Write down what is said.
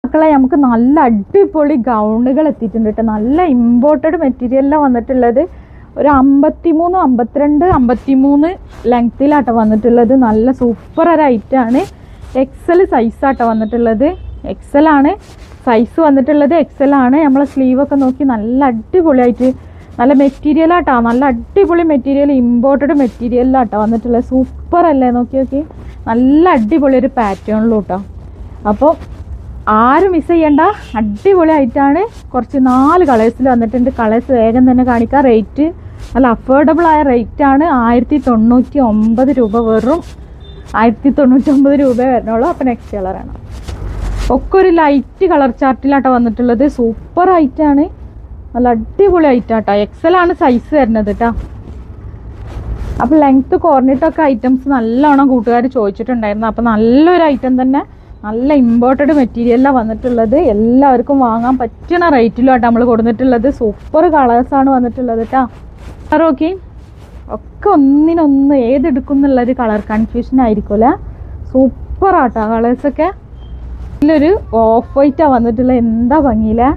മക്കളെ നമുക്ക് നല്ല അടിപൊളി ഗൗണുകൾ എത്തിയിട്ടുണ്ട് കേട്ടോ. നല്ല ഇമ്പോർട്ടഡ് മെറ്റീരിയലിലാണ് വന്നിട്ടുള്ളത്. ഒരു 53, 52, 53 ലെങ്ത്തിലാട്ടോ വന്നിട്ടുള്ളത്. നല്ല സൂപ്പർ ഒരു ഐറ്റാണ്. എക്സൽ സൈസാട്ടോ വന്നിട്ടുള്ളത്. എക്സൽ ആണ് സൈസ് വന്നിട്ടുള്ളത്. എക്സൽ ആണ്. നമ്മളെ സ്ലീവൊക്കെ നോക്കി നല്ല അടിപൊളിയായിട്ട് നല്ല മെറ്റീരിയലാട്ടോ. നല്ല അടിപൊളി മെറ്റീരിയൽ, ഇമ്പോർട്ടഡ് മെറ്റീരിയലിലാട്ടോ വന്നിട്ടുള്ളത്. സൂപ്പർ അല്ലേ, നോക്കി നോക്കി. നല്ല അടിപൊളി ഒരു പാറ്റേണിലും കേട്ടോ. അപ്പോൾ ആരും മിസ് ചെയ്യണ്ട, അടിപൊളിയായിട്ടാണ്. കുറച്ച് 4 കളേഴ്സിൽ വന്നിട്ടുണ്ട്. കളേഴ്സ് വേഗം തന്നെ കാണിക്കാം. റേറ്റ് നല്ല അഫോർഡബിൾ ആയ റേറ്റാണ്. 1099 രൂപ, വെറും 1099 രൂപ വരണുള്ളൂ. അപ്പോൾ നെക്സ്റ്റ് കളറാണ് ഒക്കെ ഒരു ലൈറ്റ് കളർ ചാർട്ടിലാട്ടോ വന്നിട്ടുള്ളത്. സൂപ്പർ ഐറ്റാണ്, നല്ല അടിപൊളി ഐറ്റാട്ടോ. എക്സലാണ് സൈസ് വരുന്നത് കേട്ടോ. അപ്പോൾ ലെങ്ത്ത് കുറഞ്ഞിട്ടൊക്കെ ഐറ്റംസ് നല്ലോണം കൂട്ടുകാർ ചോദിച്ചിട്ടുണ്ടായിരുന്നു. അപ്പോൾ നല്ലൊരു ഐറ്റം തന്നെ, നല്ല ഇമ്പോർട്ടഡ് മെറ്റീരിയലാണ് വന്നിട്ടുള്ളത്. എല്ലാവർക്കും വാങ്ങാൻ പറ്റുന്ന റേറ്റിലുമായിട്ട് നമ്മൾ കൊടുത്തിട്ടുള്ളത്. സൂപ്പർ കളേഴ്സാണ് വന്നിട്ടുള്ളത് കേട്ടോ. കളർ നോക്കി, ഒക്കെ ഒന്നിനൊന്ന് ഏതെടുക്കും എന്നുള്ളൊരു കളർ കൺഫ്യൂഷൻ ആയിരിക്കുമല്ലേ. സൂപ്പർ ആട്ടോ കളേഴ്സൊക്കെ. ഇതിലൊരു ഓഫ് വൈറ്റാണ് വന്നിട്ടുള്ളത്. എന്താ ഭംഗിയില്ലേ.